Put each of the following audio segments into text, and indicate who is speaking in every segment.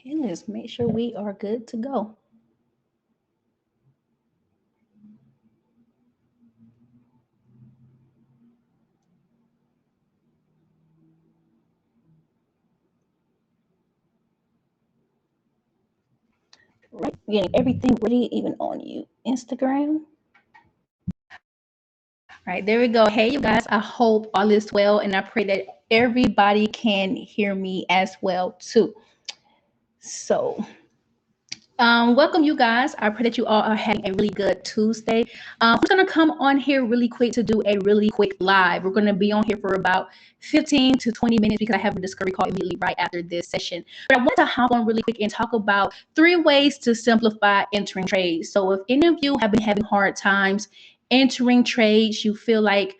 Speaker 1: Okay, let's make sure we are good to go. Right, getting everything ready, even on you Instagram. All right, there we go. Hey, you guys, I hope all is well, and I pray that everybody can hear me as well too. So, welcome, you guys. I pray that you all are having a really good Tuesday. I'm just gonna come on here really quick to do a really quick live. We're gonna be on here for about 15 to 20 minutes because I have a discovery call immediately right after this session. But I wanted to hop on really quick and talk about 3 ways to simplify entering trades. So if any of you have been having hard times entering trades, you feel like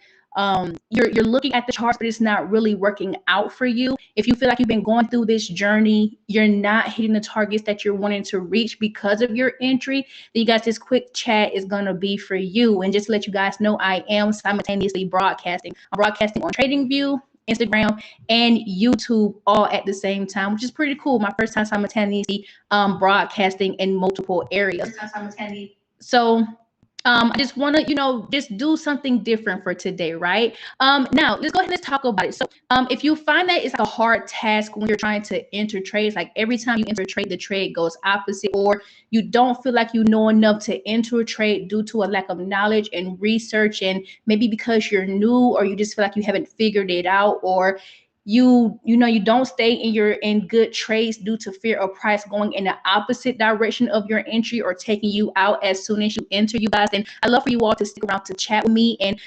Speaker 1: you're looking at the charts, but it's not really working out for you. If you feel like you've been going through this journey, you're not hitting the targets that you're wanting to reach because of your entry, then you guys, this quick chat is gonna be for you. And just to let you guys know, I am simultaneously broadcasting. I'm broadcasting on TradingView, Instagram, and YouTube all at the same time, which is pretty cool. My first time simultaneously broadcasting in multiple areas. So I just want to, just do something different for today, right? Now let's go ahead and let's talk about it. So, if you find that it's like a hard task when you're trying to enter trades, like every time you enter a trade, the trade goes opposite, or you don't feel like you know enough to enter a trade due to a lack of knowledge and research, and maybe because you're new, or you just feel like you haven't figured it out, or you don't stay in good trades due to fear of price going in the opposite direction of your entry or taking you out as soon as you enter, you guys. And I love for you all to stick around to chat with me. And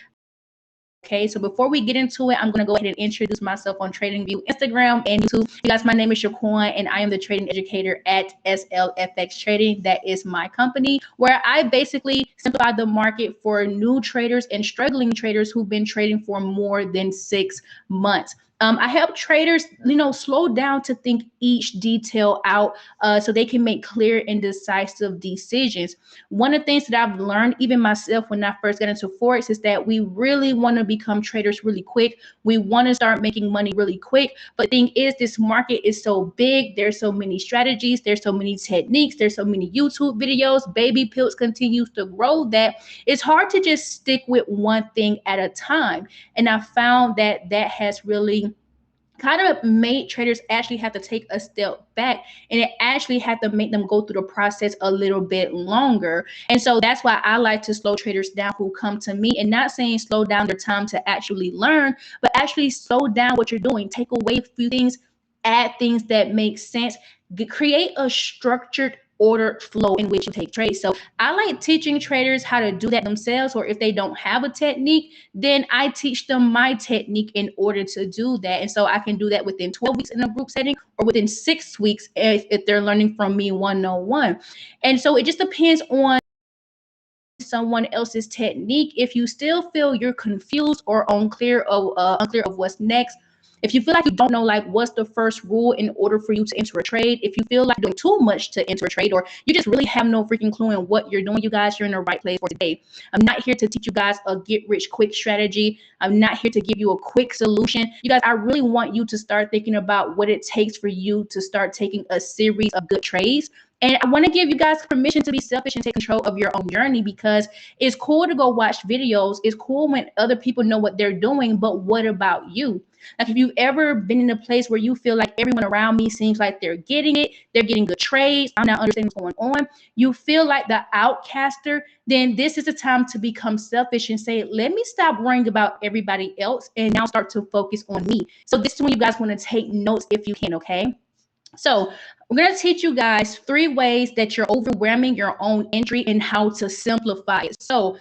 Speaker 1: okay, so before we get into it, I'm going to go ahead and introduce myself on TradingView, Instagram, and YouTube. You guys, my name is Shaquan, and I am the trading educator at SLFX Trading. That is my company, where I basically simplify the market for new traders and struggling traders who've been trading for more than 6 months. I help traders, slow down to think each detail out so they can make clear and decisive decisions. One of the things that I've learned, even myself, when I first got into Forex, is that we really want to become traders really quick. We want to start making money really quick. But the thing is, this market is so big. There's so many strategies. There's so many techniques. There's so many YouTube videos. Baby Pills continues to grow that it's hard to just stick with one thing at a time. And I found that that has really kind of made traders actually have to take a step back, and it actually had to make them go through the process a little bit longer. And so that's why I like to slow traders down who come to me, and not saying slow down their time to actually learn, but actually slow down what you're doing, take away a few things, add things that make sense, create a structured ordered flow in which you take trades. So I like teaching traders how to do that themselves, or if they don't have a technique, then I teach them my technique in order to do that. And so I can do that within 12 weeks in a group setting, or within 6 weeks if they're learning from me one-on-one. And so it just depends on someone else's technique. If you still feel you're confused or unclear of what's next, if you feel like you don't know, like, what's the first rule in order for you to enter a trade, if you feel like you're doing too much to enter a trade, or you just really have no freaking clue in what you're doing, you guys, you're in the right place for today. I'm not here to teach you guys a get rich quick strategy. I'm not here to give you a quick solution. You guys, I really want you to start thinking about what it takes for you to start taking a series of good trades. And I want to give you guys permission to be selfish and take control of your own journey, because it's cool to go watch videos. It's cool when other people know what they're doing, but what about you? Like, if you've ever been in a place where you feel like everyone around me seems like they're getting it, they're getting good trades, I'm not understanding what's going on, you feel like the outcaster, then this is the time to become selfish and say, let me stop worrying about everybody else and now start to focus on me. So this is when you guys want to take notes if you can, okay? So we're going to teach you guys 3 ways that you're overwhelming your own entry and how to simplify it. So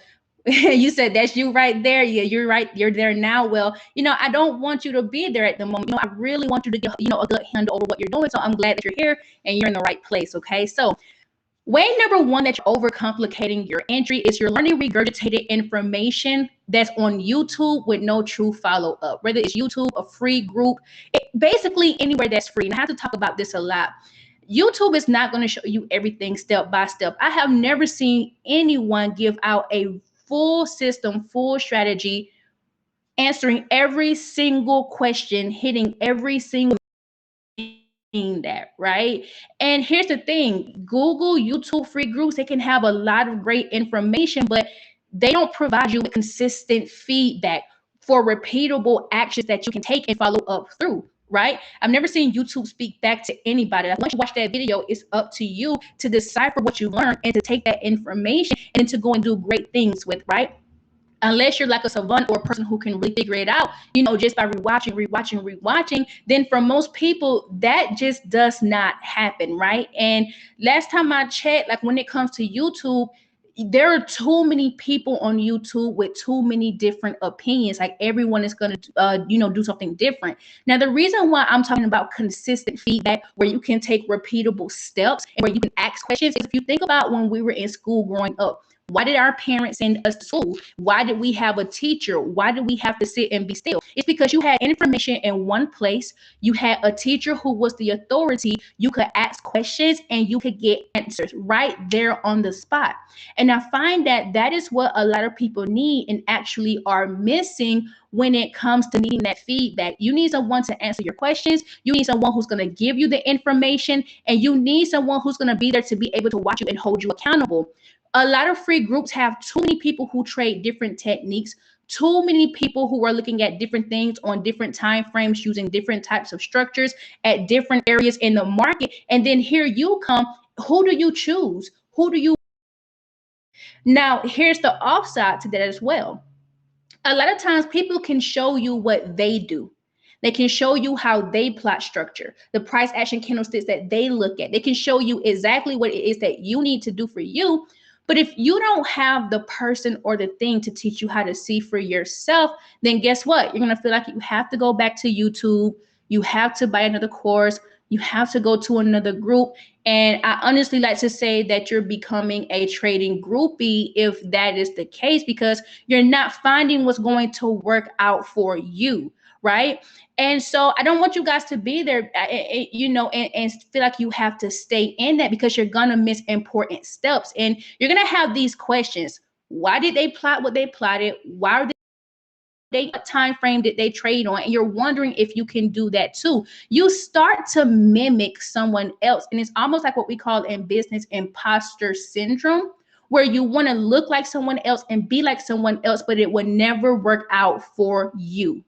Speaker 1: you said that's you right there. Yeah, you're right. You're there now. Well, I don't want you to be there at the moment. I really want you to get, a good handle over what you're doing. So I'm glad that you're here and you're in the right place. Okay. So way number one that you're overcomplicating your entry is you're learning regurgitated information that's on YouTube with no true follow-up. Whether it's YouTube, a free group, basically anywhere that's free. And I have to talk about this a lot. YouTube is not going to show you everything step by step. I have never seen anyone give out a full system, full strategy, answering every single question, hitting every single seeing that, right? And here's the thing, Google, YouTube, free groups, they can have a lot of great information, but they don't provide you with consistent feedback for repeatable actions that you can take and follow up through, right? I've never seen YouTube speak back to anybody. Like once you watch that video, it's up to you to decipher what you learned and to take that information and to go and do great things with, right? Unless you're like a savant or a person who can really figure it out, just by rewatching, then for most people, that just does not happen, right? And last time I checked, like when it comes to YouTube, there are too many people on YouTube with too many different opinions. Like everyone is going to, do something different. Now, the reason why I'm talking about consistent feedback where you can take repeatable steps and where you can ask questions is if you think about when we were in school growing up. Why did our parents send us to school? Why did we have a teacher? Why did we have to sit and be still? It's because you had information in one place. You had a teacher who was the authority. You could ask questions and you could get answers right there on the spot. And I find that that is what a lot of people need and actually are missing when it comes to needing that feedback. You need someone to answer your questions. You need someone who's going to give you the information, and you need someone who's going to be there to be able to watch you and hold you accountable. A lot of free groups have too many people who trade different techniques, too many people who are looking at different things on different time frames, using different types of structures at different areas in the market. And then here you come. Who do you choose? Who do you? Now, here's the offside to that as well. A lot of times people can show you what they do. They can show you how they plot structure, the price action candlesticks that they look at. They can show you exactly what it is that you need to do for you. But if you don't have the person or the thing to teach you how to see for yourself, then guess what? You're going to feel like you have to go back to YouTube. You have to buy another course. You have to go to another group. And I honestly like to say that you're becoming a trading groupie if that is the case, because you're not finding what's going to work out for you, right? And so I don't want you guys to be there, and feel like you have to stay in that, because you're going to miss important steps. And you're going to have these questions. Why did they plot what they plotted? Why are they, what time frame did they trade on? And you're wondering if you can do that too. You start to mimic someone else. And it's almost like what we call in business imposter syndrome, where you want to look like someone else and be like someone else, but it will never work out for you.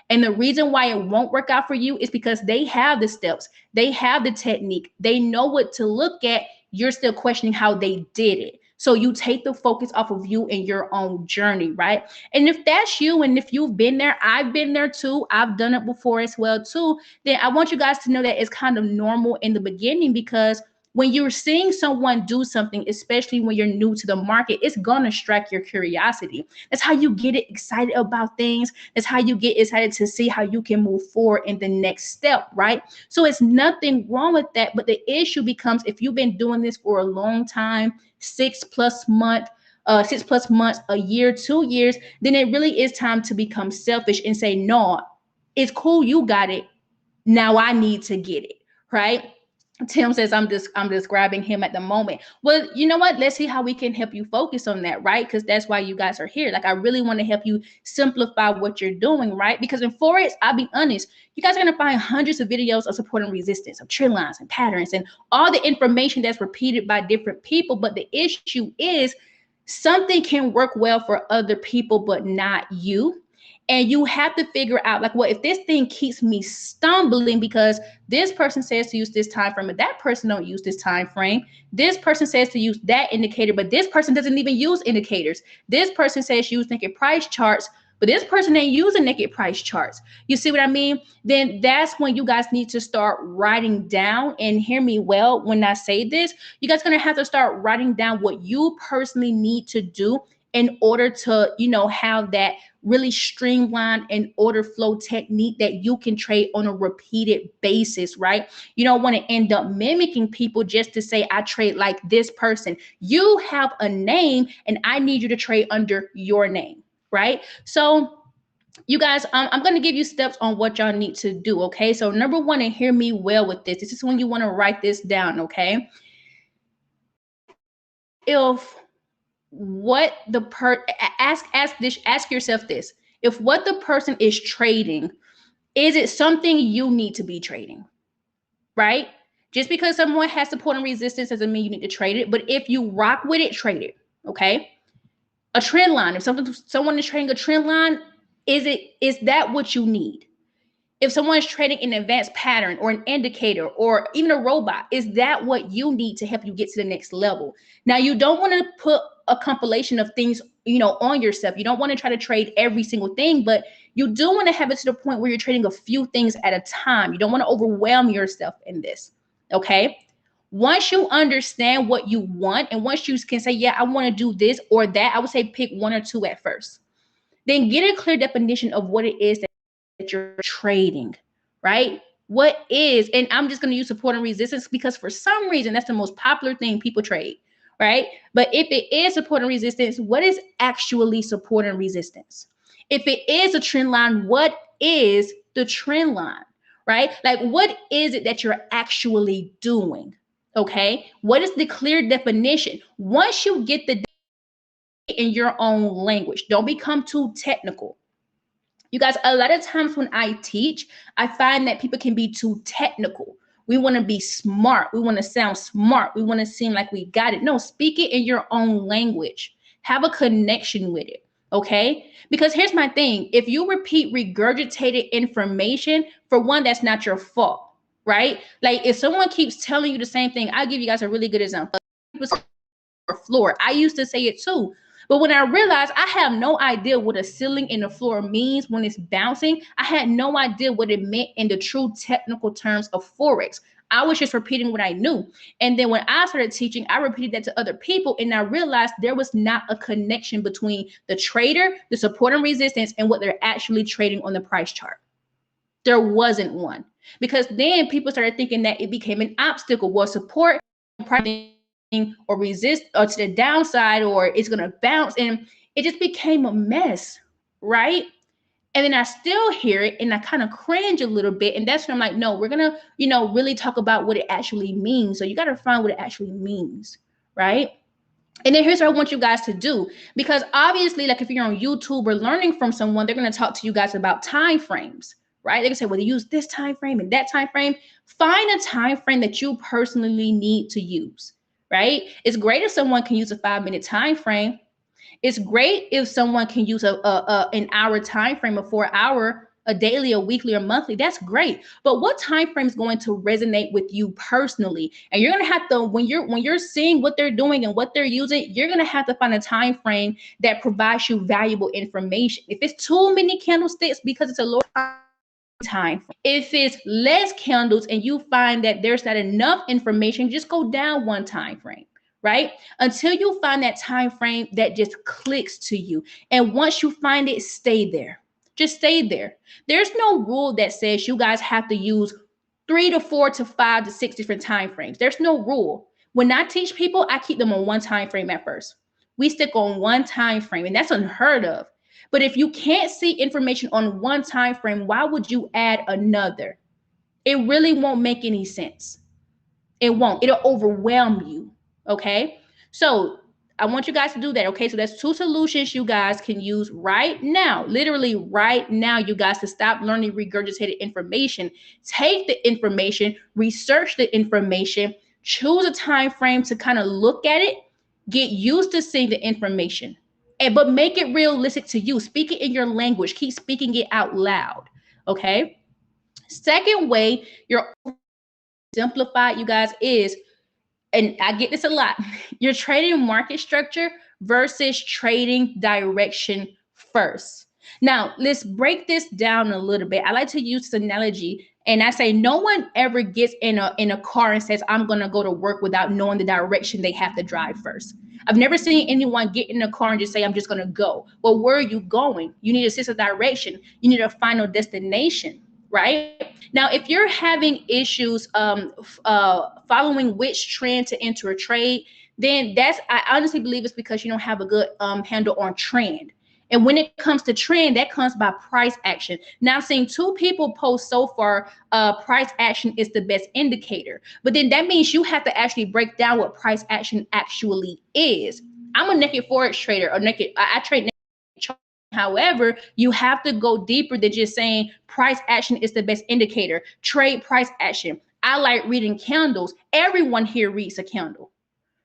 Speaker 1: And the reason why it won't work out for you is because they have the steps, they have the technique, they know what to look at. You're still questioning how they did it. So you take the focus off of you and your own journey, right? And if that's you, and if you've been there, I've been there too, I've done it before as well too, then I want you guys to know that it's kind of normal in the beginning, because when you're seeing someone do something, especially when you're new to the market, it's gonna strike your curiosity. That's how you get excited about things. That's how you get excited to see how you can move forward in the next step, right? So it's nothing wrong with that. But the issue becomes, if you've been doing this for a long time, 6+ months, a year, 2 years, then it really is time to become selfish and say, no, it's cool, you got it. Now I need to get it, right? Tim says I'm describing him at the moment. Well, you know what? Let's see how we can help you focus on that, right? Because that's why you guys are here. Like, I really want to help you simplify what you're doing, right? Because in Forex, I'll be honest, you guys are going to find hundreds of videos of support and resistance, of trend lines and patterns, and all the information that's repeated by different people. But the issue is, something can work well for other people, but not you. And you have to figure out, like, well, if this thing keeps me stumbling because this person says to use this time frame, but that person don't use this time frame. This person says to use that indicator, but this person doesn't even use indicators. This person says use naked price charts, but this person ain't using naked price charts. You see what I mean? Then that's when you guys need to start writing down, and hear me well when I say this. You guys are going to have to start writing down what you personally need to do in order to, have that really streamlined and order flow technique that you can trade on a repeated basis, right? You don't want to end up mimicking people just to say, I trade like this person. You have a name and I need you to trade under your name, right? So you guys, I'm going to give you steps on what y'all need to do, okay? So number one, and hear me well with this. This is when you want to write this down, okay? If what the ask yourself this: if what the person is trading, is it something you need to be trading? right? Just because someone has support and resistance doesn't mean you need to trade it. But if you rock with it, trade it. Okay. A trend line. If someone is trading a trend line, is that what you need? If someone is trading an advanced pattern or an indicator or even a robot, is that what you need to help you get to the next level? Now, you don't want to put a compilation of things, on yourself. You don't want to try to trade every single thing, but you do want to have it to the point where you're trading a few things at a time. You don't want to overwhelm yourself in this. Okay. Once you understand what you want, and once you can say, yeah, I want to do this or that, I would say pick one or two at first. Then get a clear definition of what it is that you're trading, right? What is, and I'm just going to use support and resistance because for some reason that's the most popular thing people trade, right? But if it is support and resistance, what is actually support and resistance? If it is a trend line, what is the trend line, right? Like, what is it that you're actually doing? Okay. What is the clear definition? Once you get the in your own language, don't become too technical. You guys, a lot of times when I teach, I find that people can be too technical. We want to be smart. We want to sound smart. We want to seem like we got it. No, speak it in your own language. Have a connection with it. Okay? Because here's my thing. If you repeat regurgitated information, for one, that's not your fault, right? Like if someone keeps telling you the same thing, I'll give you guys a really good example. Floor. I used to say it too. But when I realized I have no idea what a ceiling and a floor means when it's bouncing, I had no idea what it meant in the true technical terms of Forex. I was just repeating what I knew. And then when I started teaching, I repeated that to other people. And I realized there was not a connection between the trader, the support and resistance, and what they're actually trading on the price chart. There wasn't one. Because then people started thinking that it became an obstacle. Well, support or resist or to the downside, or it's going to bounce, and it just became a mess, right? And then I still hear it and I kind of cringe a little bit, and that's when I'm like, no, we're gonna really talk about what it actually means. So you got to find what it actually means, right? And then here's what I want you guys to do, because obviously, like if you're on YouTube or learning from someone, they're going to talk to you guys about time frames, right? They can say, well, they use this time frame and that time frame. Find a time frame that you personally need to use, right? It's great if someone can use a 5-minute time frame. It's great if someone can use an hour time frame, a 4-hour, a daily, a weekly, or monthly. That's great. But what time frame is going to resonate with you personally? And you're gonna have to, when you're seeing what they're doing and what they're using, you're gonna have to find a time frame that provides you valuable information. If it's too many candlesticks because it's a low time frame. If it's less candles and you find that there's not enough information, just go down one time frame, right? Until you find that time frame that just clicks to you. And once you find it, stay there. Just stay there. There's no rule that says you guys have to use 3 to 4 to 5 to 6 different time frames. There's no rule. When I teach people, I keep them on one time frame at first. We stick on one time frame, and that's unheard of. But if you can't see information on one time frame, why would you add another? It really won't make any sense. It won't. It'll overwhelm you. Okay. So I want you guys to do that. Okay. So that's 2 solutions you guys can use right now. Literally right now, you guys, to stop learning regurgitated information. Take the information, research the information, choose a time frame to kind of look at it, get used to seeing the information. But make it realistic to you. Speak it in your language. Keep speaking it out loud. Okay. Second way you're simplified, you guys, is, and I get this a lot, you're trading market structure versus trading direction first. Now, let's break this down a little bit. I like to use this analogy, and I say no one ever gets in a car and says, I'm going to go to work without knowing the direction they have to drive first. I've never seen anyone get in a car and just say, I'm just going to go. Well, where are you going? You need a sense of direction. You need a final destination, right? Now, if you're having issues following which trend to enter a trade, then I honestly believe it's because you don't have a good handle on trend. And when it comes to trend, that comes by price action. Now, I've seen 2 people post so far, price action is the best indicator. But then that means you have to actually break down what price action actually is. I'm a naked Forex trader, or naked, I trade naked. However, you have to go deeper than just saying price action is the best indicator. Trade price action. I like reading candles. Everyone here reads a candle.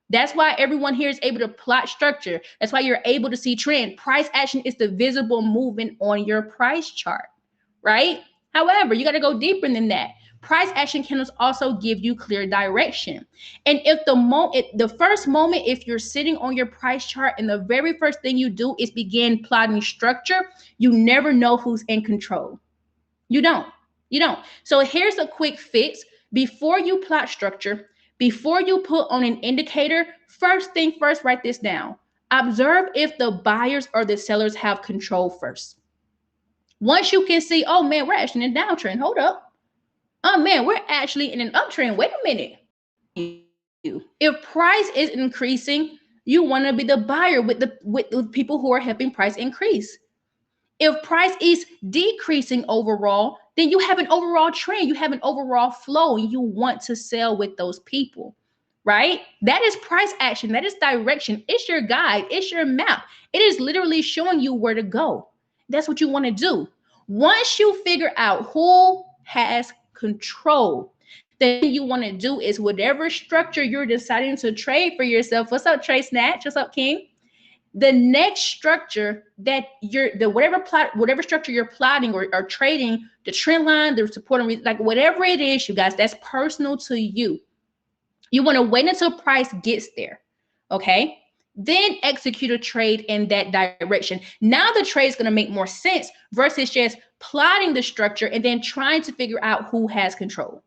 Speaker 1: That's why everyone here is able to plot structure. That's why you're able to see trend. Price action is the visible movement on your price chart, right? However, you got to go deeper than that. Price action candles also give you clear direction. And if the first moment, if you're sitting on your price chart and the very first thing you do is begin plotting structure, you never know who's in control. You don't. You don't. So here's a quick fix. Before you plot structure, before you put on an indicator, first thing first, write this down. Observe if the buyers or the sellers have control first. Once you can see, oh man, we're actually in a downtrend. Hold up. Oh man, we're actually in an uptrend. Wait a minute. If price is increasing, you want to be the buyer with the people who are helping price increase. If price is decreasing overall, then you have an overall trend, you have an overall flow, and you want to sell with those people, right? That is price action. That is direction. It's your guide. It's your map. It is literally showing you where to go. That's what you want to do. Once you figure out who has control, then you want to do is whatever structure you're deciding to trade for yourself. What's up, Trey Snatch? What's up, King? The next structure that whatever structure you're plotting or trading, the trend line, the support and like whatever it is, you guys, that's personal to you. You want to wait until price gets there, okay? Then execute a trade in that direction. Now the trade is going to make more sense versus just plotting the structure and then trying to figure out who has control.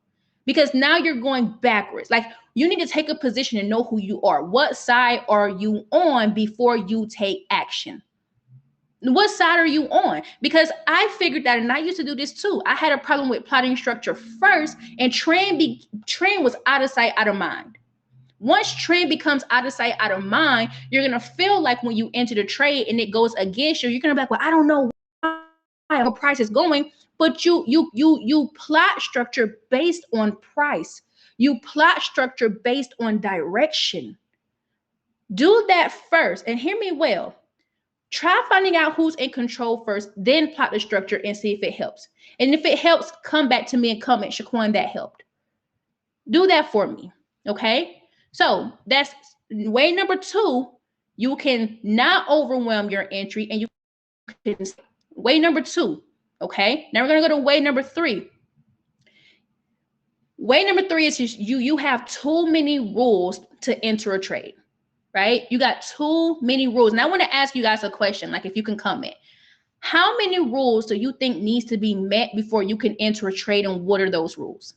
Speaker 1: Because now you're going backwards. Like you need to take a position and know who you are. What side are you on before you take action? What side are you on? Because I figured that, and I used to do this too. I had a problem with plotting structure first, and trend was out of sight, out of mind. Once trend becomes out of sight, out of mind, you're gonna feel like when you enter the trade and it goes against you, you're gonna be like, well, I don't know why the price is going, but you plot structure based on price. You plot structure based on direction. Do that first, and hear me well. Try finding out who's in control first, then plot the structure and see if it helps. And if it helps, come back to me and comment, Shaquan, that helped. Do that for me, okay? So that's way number 2. You can not overwhelm your entry, and you can way number 2, okay? Now we're gonna go to way number 3. Way number 3 is just you have too many rules to enter a trade. Right? You got too many rules. And I want to ask you guys a question, like if you can comment. How many rules do you think needs to be met before you can enter a trade, and what are those rules?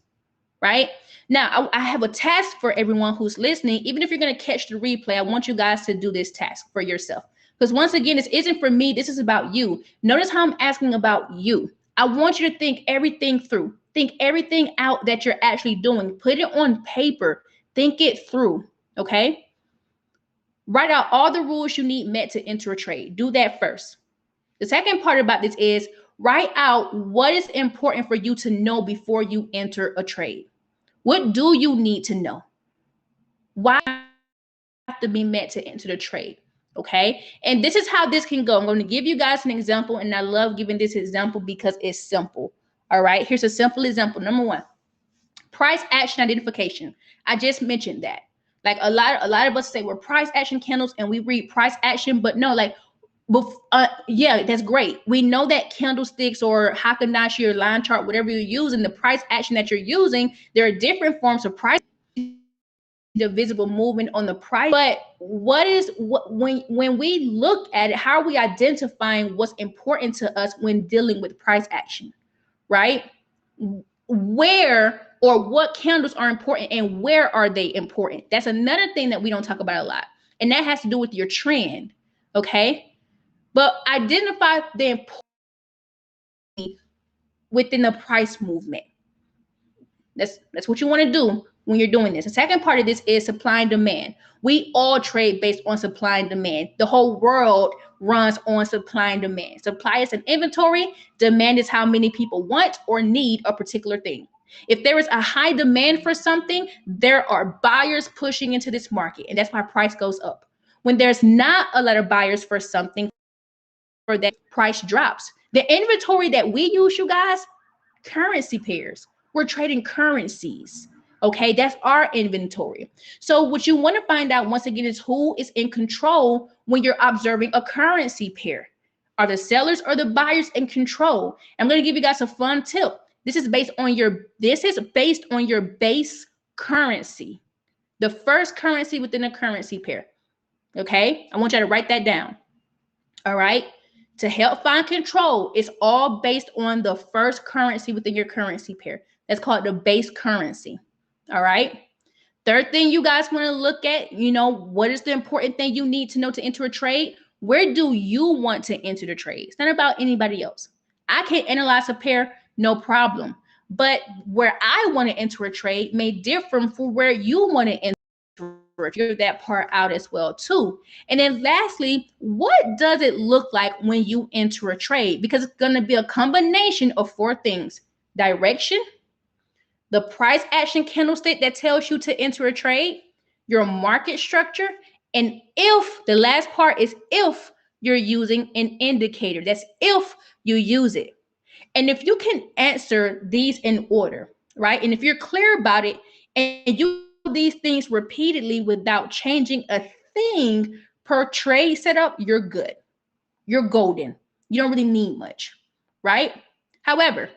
Speaker 1: Right? Now, I have a task for everyone who's listening. Even if you're going to catch the replay, I want you guys to do this task for yourself. Because once again, this isn't for me. This is about you. Notice how I'm asking about you. I want you to think everything through. Think everything out that you're actually doing. Put it on paper. Think it through. Okay? Write out all the rules you need met to enter a trade. Do that first. The second part about this is write out what is important for you to know before you enter a trade. What do you need to know? Why have to be met to enter the trade? Okay. And this is how this can go. I'm going to give you guys an example, and I love giving this example because it's simple. All right. Here's a simple example. Number 1, price action identification. I just mentioned that. Like a lot of us say we're price action candles and we read price action, but no, like, yeah, that's great. We know that candlesticks or Hikinashi or line chart, whatever you're using, the price action that you're using, there are different forms of price, the visible movement on the price. But when we look at it, how are we identifying what's important to us when dealing with price action, right? Where or what candles are important and where are they important? That's another thing that we don't talk about a lot. And that has to do with your trend, okay? But identify the importance within the price movement. That's what you want to do when you're doing this. The second part of this is supply and demand. We all trade based on supply and demand. The whole world runs on supply and demand. Supply is an inventory. Demand is how many people want or need a particular thing. If there is a high demand for something, there are buyers pushing into this market, and that's why price goes up. When there's not a lot of buyers for something, for that price drops. The inventory that we use, you guys, currency pairs. We're trading currencies. Okay, that's our inventory. So what you want to find out once again is who is in control when you're observing a currency pair. Are the sellers or the buyers in control? I'm going to give you guys a fun tip. This is based on your base currency, the first currency within a currency pair. Okay, I want you to write that down. All right. To help find control, it's all based on the first currency within your currency pair. That's called the base currency. All right. Third thing you guys want to look at, what is the important thing you need to know to enter a trade? Where do you want to enter the trade? It's not about anybody else. I can analyze a pair, no problem. But where I want to enter a trade may differ from where you want to enter. If you're that part out as well too. And then lastly, what does it look like when you enter a trade? Because it's going to be a combination of four things: direction, the price action candlestick that tells you to enter a trade, your market structure, and if the last part is if you're using an indicator. That's if you use it. And if you can answer these in order, right? And if you're clear about it and you do these things repeatedly without changing a thing per trade setup, you're good. You're golden. You don't really need much, right? However,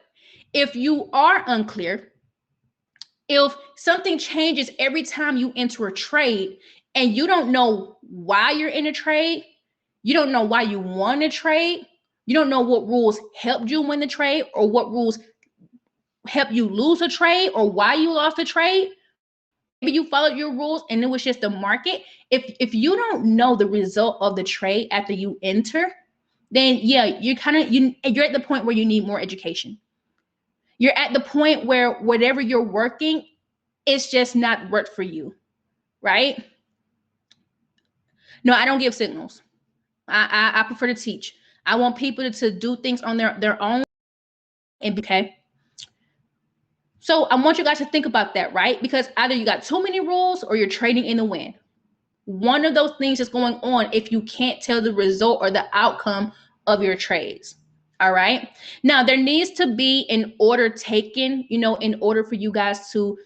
Speaker 1: if you are unclear, if something changes every time you enter a trade and you don't know why you're in a trade, you don't know why you want to trade, you don't know what rules helped you win the trade or what rules help you lose a trade or why you lost a trade, or maybe you followed your rules and it was just the market. If you don't know the result of the trade after you enter, then yeah, you're at the point where you need more education. You're at the point where whatever you're working, it's just not worked for you, right? No, I don't give signals. I prefer to teach. I want people to do things on their own and be okay. So I want you guys to think about that, right? Because either you got too many rules or you're trading in the wind. One of those things is going on if you can't tell the result or the outcome of your trades. All right. Now there needs to be an order taken, in order for you guys to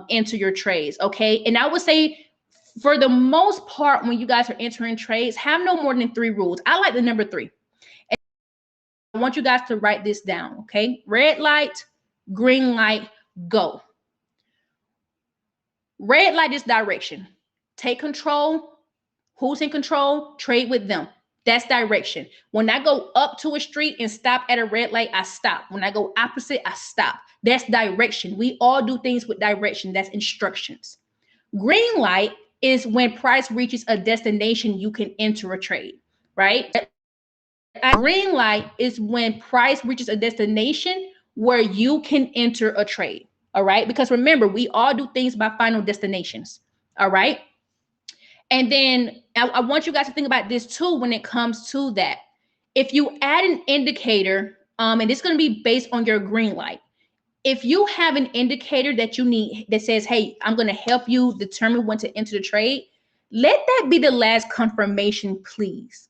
Speaker 1: enter your trades. Okay. And I would say for the most part, when you guys are entering trades, have no more than 3 rules. I like the number 3. And I want you guys to write this down. Okay. Red light, green light, go. Red light is direction. Take control. Who's in control? Trade with them. That's direction. When I go up to a street and stop at a red light, I stop. When I go opposite, I stop. That's direction. We all do things with direction. That's instructions. Green light is when price reaches a destination, you can enter a trade, right? Green light is when price reaches a destination where you can enter a trade. All right. Because remember, we all do things by final destinations. All right. And then I want you guys to think about this too when it comes to that. If you add an indicator, and it's going to be based on your green light. If you have an indicator that you need that says, hey, I'm going to help you determine when to enter the trade, let that be the last confirmation, please.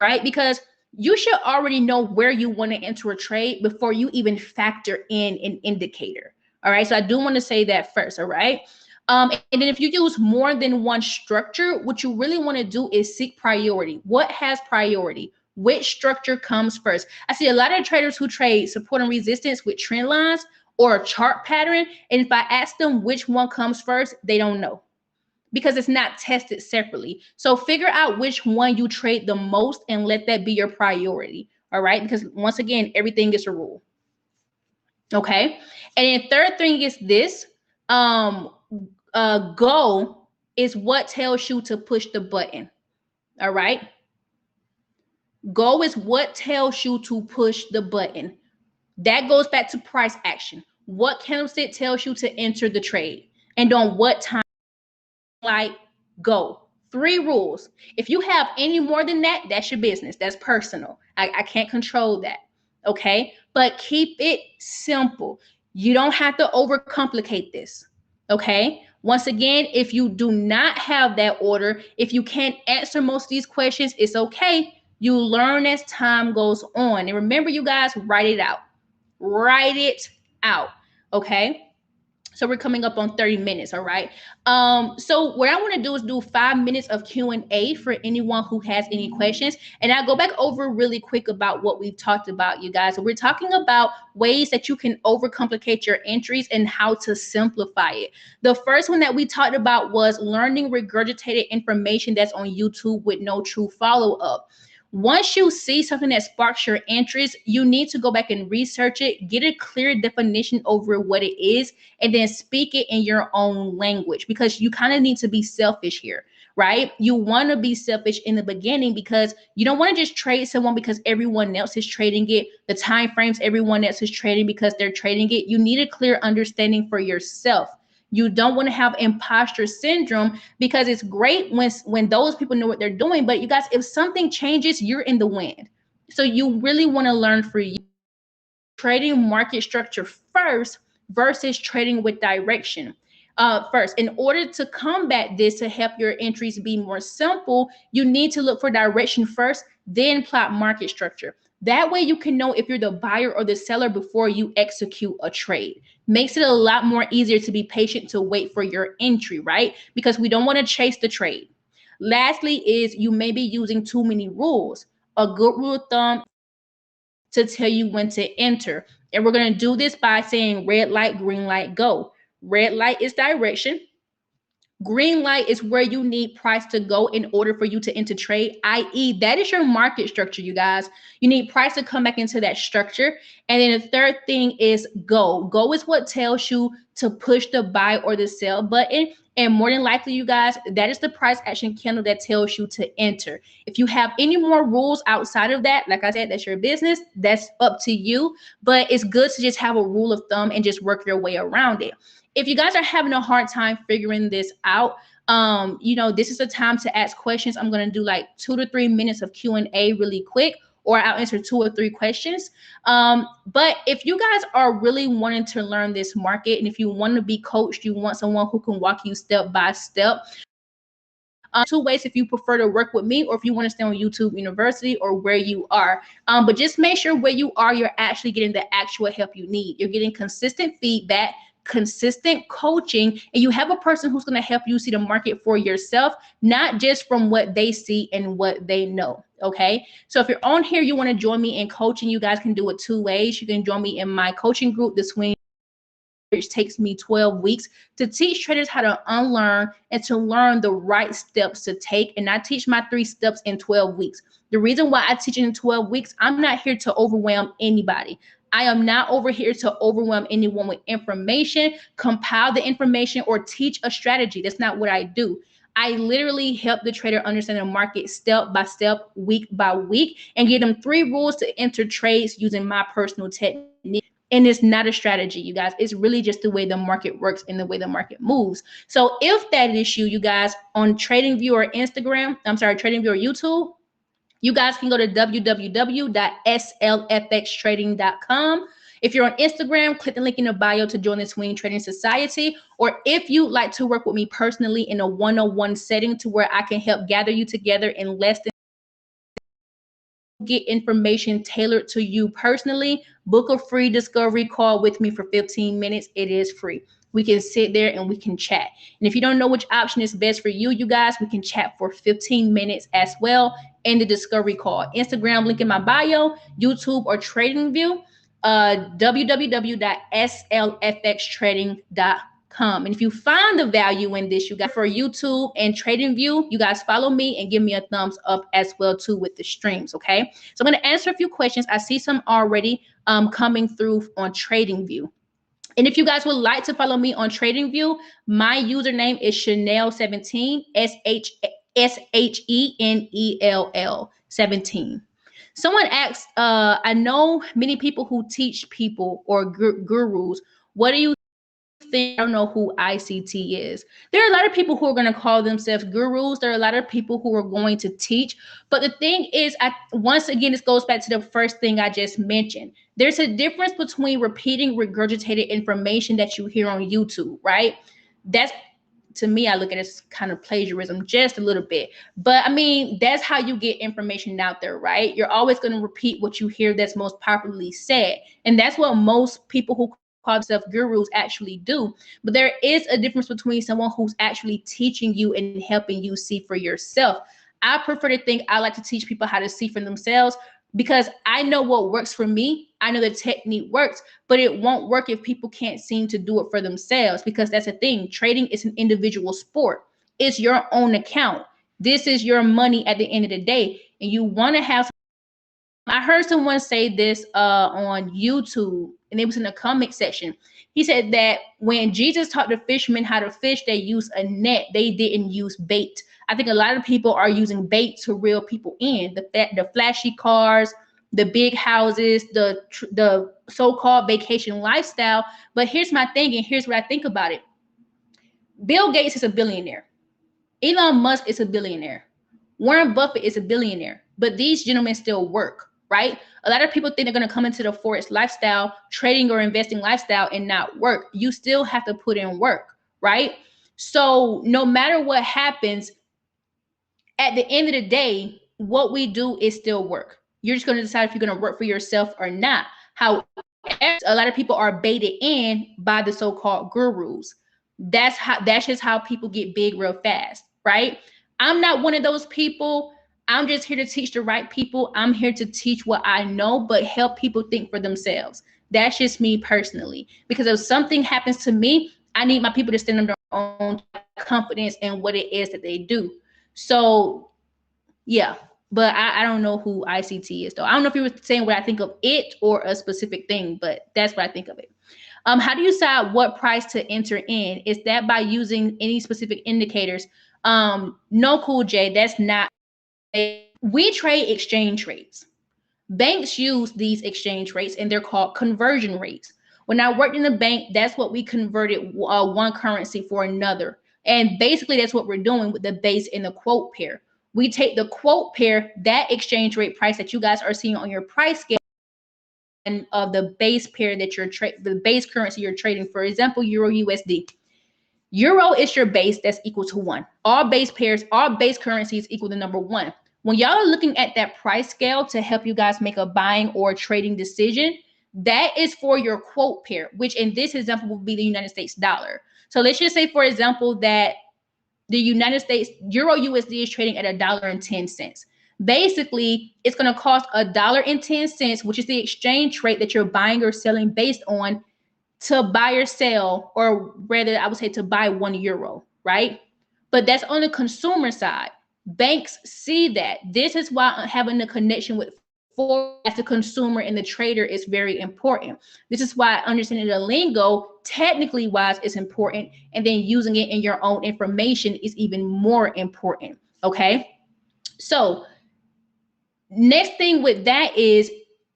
Speaker 1: Right? Because you should already know where you want to enter a trade before you even factor in an indicator. All right. So I do want to say that first. All right. And then if you use more than one structure, what you really want to do is seek priority. What has priority? Which structure comes first? I see a lot of traders who trade support and resistance with trend lines or a chart pattern. And if I ask them which one comes first, they don't know because it's not tested separately. So figure out which one you trade the most and let that be your priority. All right. Because once again, everything is a rule. Okay. And then third thing is this. Go is what tells you to push the button. All right. Go is what tells you to push the button. That goes back to price action. What candlestick tells you to enter the trade and on what time? Like go. 3 rules. If you have any more than that, that's your business. That's personal. I can't control that. Okay. But keep it simple. You don't have to overcomplicate this. Okay. Once again, if you do not have that order, if you can't answer most of these questions, it's okay. You learn as time goes on. And remember, you guys, write it out. Write it out. Okay. So we're coming up on 30 minutes, all right? So what I want to do is do 5 minutes of Q&A for anyone who has any questions. And I'll go back over really quick about what we've talked about, you guys. So we're talking about ways that you can overcomplicate your entries and how to simplify it. The first one that we talked about was learning regurgitated information that's on YouTube with no true follow-up. Once you see something that sparks your interest, you need to go back and research it, get a clear definition over what it is, and then speak it in your own language, because you kind of need to be selfish here, right? You want to be selfish in the beginning because you don't want to just trade someone because everyone else is trading it, the time frames everyone else is trading because they're trading it. You need a clear understanding for yourself. You don't want to have imposter syndrome, because it's great when those people know what they're doing, but you guys, if something changes, you're in the wind. So you really want to learn for you trading market structure first versus trading with direction. First, in order to combat this, to help your entries be more simple, you need to look for direction first, then plot market structure. That way you can know if you're the buyer or the seller before you execute a trade. Makes it a lot more easier to be patient, to wait for your entry, right? Because we don't want to chase the trade. Lastly is you may be using too many rules. A good rule of thumb to tell you when to enter. And we're going to do this by saying red light, green light, go. Red light is direction. Green light is where you need price to go in order for you to enter trade, i.e., that is your market structure, you guys. You need price to come back into that structure. And then the third thing is go. Go is what tells you to push the buy or the sell button. And more than likely, you guys, that is the price action candle that tells you to enter. If you have any more rules outside of that, like I said, that's your business. That's up to you. But it's good to just have a rule of thumb and just work your way around it. If you guys are having a hard time figuring this out, this is a time to ask questions. I'm going to do like 2 to 3 minutes of Q&A really quick, or I'll answer 2 or 3 questions. But if you guys are really wanting to learn this market, and if you want to be coached, you want someone who can walk you step by step, 2 ways if you prefer to work with me, or if you want to stay on YouTube University, or where you are. But just make sure where you are, you're actually getting the actual help you need. You're getting consistent feedback, consistent coaching, and you have a person who's going to help you see the market for yourself, not just from what they see and what they know. Okay. So if you're on here, you want to join me in coaching, you guys can do it 2 ways. You can join me in my coaching group, the Swing, which takes me 12 weeks to teach traders how to unlearn and to learn the right steps to take. And I teach my 3 steps in 12 weeks. The reason why I teach it in 12 weeks, I'm not here to overwhelm anybody. I am not over here to overwhelm anyone with information, compile the information, or teach a strategy. That's not what I do. I literally help the trader understand the market step by step, week by week, and give them 3 rules to enter trades using my personal technique. And it's not a strategy, you guys. It's really just the way the market works and the way the market moves. So if that is you guys, on TradingView or Instagram, TradingView or YouTube, you guys can go to www.slfxtrading.com. If you're on Instagram, click the link in the bio to join the Swing Trading Society. Or if you'd like to work with me personally in a one-on-one setting to where I can help gather you together in less than get information tailored to you personally, book a free discovery call with me for 15 minutes. It is free. We can sit there and we can chat. And if you don't know which option is best for you guys, we can chat for 15 minutes as well in the discovery call. Instagram, link in my bio, YouTube, or TradingView, www.slfxtrading.com. And if you find the value in this, you guys, for YouTube and TradingView, you guys follow me and give me a thumbs up as well too with the streams. Okay, so I'm going to answer a few questions. I see some already coming through on TradingView. And if you guys would like to follow me on TradingView, my username is Chanel17, SHENELL 17. Someone asked, I know many people who teach people or gurus. What do you think? I don't know who ICT is. There are a lot of people who are going to call themselves gurus. There are a lot of people who are going to teach. But the thing is, once again, this goes back to the first thing I just mentioned. There's a difference between repeating regurgitated information that you hear on YouTube, right? That's, to me, I look at it as kind of plagiarism just a little bit. But I mean, that's how you get information out there, right? You're always going to repeat what you hear that's most popularly said. And that's what most people who call themselves gurus actually do. But there is a difference between someone who's actually teaching you and helping you see for yourself. I prefer to think I like to teach people how to see for themselves because I know what works for me. I know the technique works, but it won't work if people can't seem to do it for themselves, because that's the thing. Trading is an individual sport. It's your own account. This is your money at the end of the day. And you want to have, I heard someone say this on YouTube, and it was in the comment section. He said that when Jesus taught the fishermen how to fish, they used a net. They didn't use bait. I think a lot of people are using bait to reel people in. The flashy cars, the big houses, the so-called vacation lifestyle. But here's my thing, and here's what I think about it. Bill Gates is a billionaire. Elon Musk is a billionaire. Warren Buffett is a billionaire. But these gentlemen still work, right? A lot of people think they're going to come into the Forex lifestyle, trading or investing lifestyle, and not work. You still have to put in work, right? So no matter what happens, at the end of the day, what we do is still work. You're just going to decide if you're going to work for yourself or not. However, a lot of people are baited in by the so-called gurus. That's just how people get big real fast, right? I'm not one of those people. I'm just here to teach the right people. I'm here to teach what I know, but help people think for themselves. That's just me personally. Because if something happens to me, I need my people to stand on their own confidence in what it is that they do. So yeah, but I don't know who ICT is though. I don't know if you were saying what I think of it or a specific thing, but that's what I think of it. How do you decide what price to enter in? Is that by using any specific indicators? No, Cool J, that's not. We trade exchange rates. Banks use these exchange rates and they're called conversion rates. When I worked in the bank, that's what we converted one currency for another. And basically, that's what we're doing with the base and the quote pair. We take the quote pair, that exchange rate price that you guys are seeing on your price scale, and of the base pair that you're the base currency you're trading. For example, Euro USD. Euro is your base that's equal to 1. All base pairs, all base currencies equal to number 1. When y'all are looking at that price scale to help you guys make a buying or trading decision, that is for your quote pair, which in this example would be the United States dollar. So let's just say, for example, that the United States Euro USD is trading at $1.10. Basically, it's going to cost $1.10, which is the exchange rate that you're buying or selling based on, to buy or sell, or rather, I would say to buy €1, right? But that's on the consumer side. Banks see that. This is why having a connection with as a consumer and the trader is very important. This is why understanding the lingo, technically wise, is important, and then using it in your own information is even more important. Okay, so next thing with that is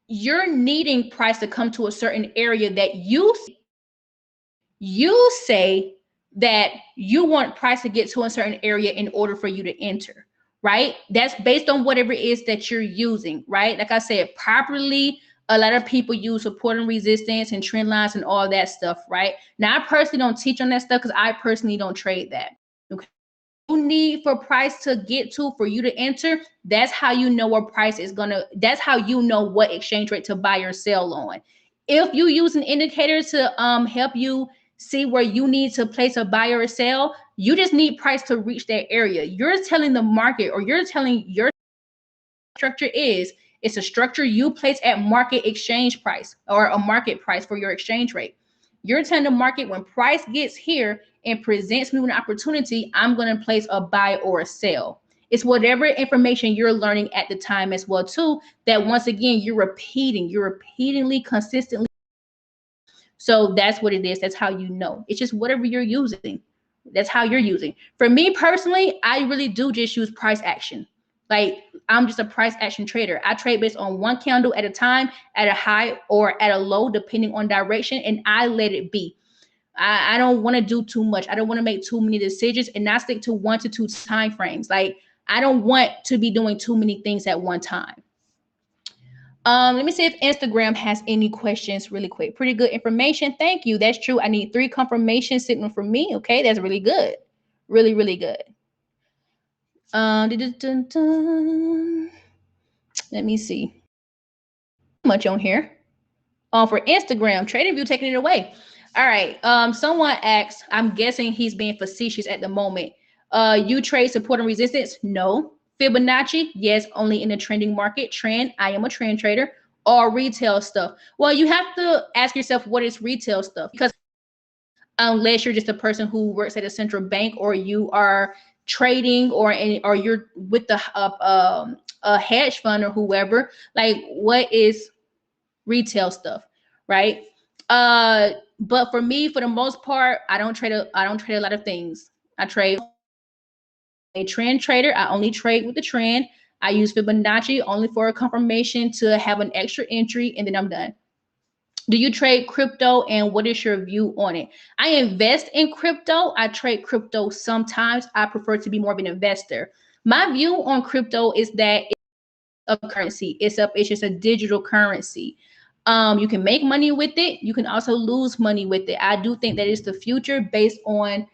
Speaker 1: you're needing price to come to a certain area that you say that you want price to get to a certain area in order for you to enter, right? That's based on whatever it is that you're using, right? Like I said, properly, a lot of people use support and resistance and trend lines and all that stuff, right? Now, I personally don't teach on that stuff because I personally don't trade that. Okay. You need for price to get to for you to enter, that's how you know what price is gonna, that's how you know what exchange rate to buy or sell on. If you use an indicator to help you see where you need to place a buy or a sell, you just need price to reach that area. You're telling the market, or you're telling your structure is, it's a structure you place at market exchange price, or a market price for your exchange rate. You're telling the market, when price gets here and presents me with an opportunity, I'm going to place a buy or a sell. It's whatever information you're learning at the time as well too, that once again you're repeatedly, consistently. So that's what it is. That's how you know. It's just whatever you're using. That's how you're using. For me personally, I really do just use price action. Like, I'm just a price action trader. I trade based on one candle at a time, at a high or at a low, depending on direction, and I let it be. I don't want to do too much. I don't want to make too many decisions and not stick to 1 to 2 time frames. Like, I don't want to be doing too many things at one time. Let me see if Instagram has any questions really quick. Pretty good information. Thank you. That's true. I need 3 confirmations sitting for me. Okay, that's really good. Really, really good. Let me see. Much on here. For Instagram, TradingView taking it away. All right. Someone asked, I'm guessing he's being facetious at the moment. You trade support and resistance? No. Fibonacci? Yes, only in the trending market. Trend? I am a trend trader. Or retail stuff? Well, you have to ask yourself what is retail stuff, because unless you're just a person who works at a central bank, or you are trading, or you're with the a hedge fund or whoever, like what is retail stuff, right? But for me, for the most part, I don't trade a lot of things. I trade a trend trader. I only trade with the trend. I use Fibonacci only for a confirmation to have an extra entry, and then I'm done. Do you trade crypto, and what is your view on it? I invest in crypto. I trade crypto sometimes. I prefer to be more of an investor. My view on crypto is that of currency. It's just a digital currency. You can make money with it. You can also lose money with it. I do think that is the future based on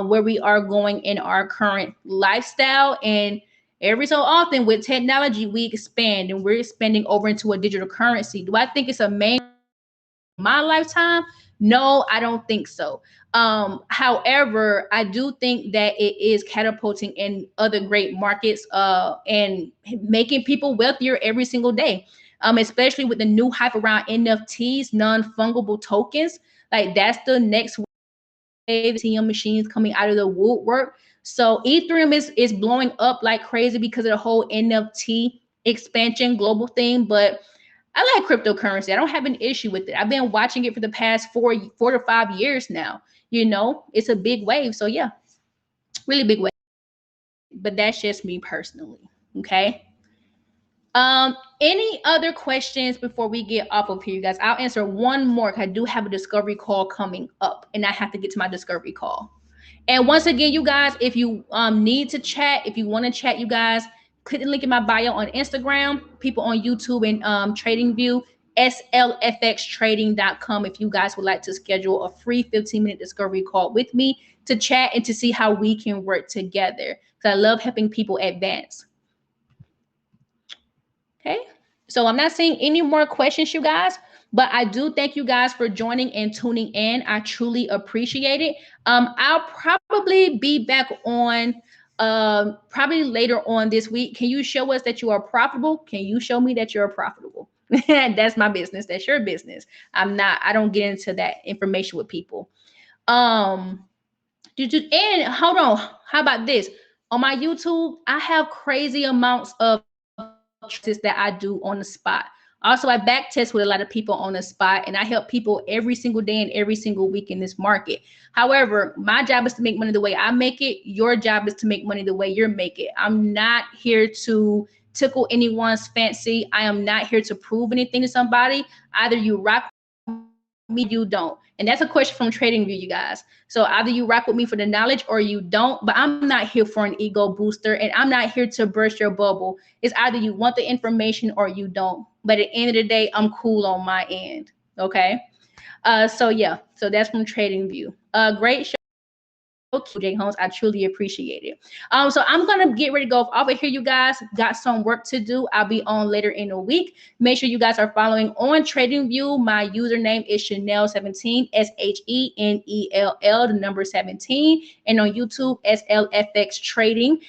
Speaker 1: where we are going in our current lifestyle. And every so often with technology, we expand, and we're expanding over into a digital currency. Do I think it's a main my lifetime? No, I don't think so. However, I do think that it is catapulting in other great markets, and making people wealthier every single day. Especially with the new hype around NFTs, non-fungible tokens. Like that's the next wave. ATM machines coming out of the woodwork. So Ethereum is blowing up like crazy because of the whole NFT expansion global thing. But I like cryptocurrency. I don't have an issue with it. I've been watching it for the past 4 to 5 years now. It's a big wave. So yeah, really big wave. But that's just me personally. Okay. Any other questions before we get off of here, you guys? I'll answer one more, because I do have a discovery call coming up, and I have to get to my discovery call. And once again, you guys, if you need to chat, if you want to chat, you guys, click the link in my bio on Instagram, people on YouTube and TradingView, slfxtrading.com, if you guys would like to schedule a free 15-minute discovery call with me to chat and to see how we can work together. Because I love helping people advance. Okay. So I'm not seeing any more questions, you guys, but I do thank you guys for joining and tuning in. I truly appreciate it. I'll probably be back on probably later on this week. Can you show us that you are profitable? Can you show me that you're profitable? That's my business. That's your business. I don't get into that information with people. And hold on. How about this? On my YouTube, I have crazy amounts of that I do on the spot. Also, I back test with a lot of people on the spot, and I help people every single day and every single week in this market. However, my job is to make money the way I make it. Your job is to make money the way you're making it. I'm not here to tickle anyone's fancy. I am not here to prove anything to somebody. Either you rock me, you don't. And that's a question from TradingView, you guys. So either you rock with me for the knowledge or you don't, but I'm not here for an ego booster, and I'm not here to burst your bubble. It's either you want the information or you don't. But at the end of the day, I'm cool on my end. Okay. So yeah, so that's from TradingView. Great show. Jay Holmes, I truly appreciate it. So I'm gonna get ready to go off of here, you guys. Got some work to do. I'll be on later in the week. Make sure you guys are following on TradingView. My username is Chanel17, SHENELL, the number 17, and on YouTube, SLFX Trading.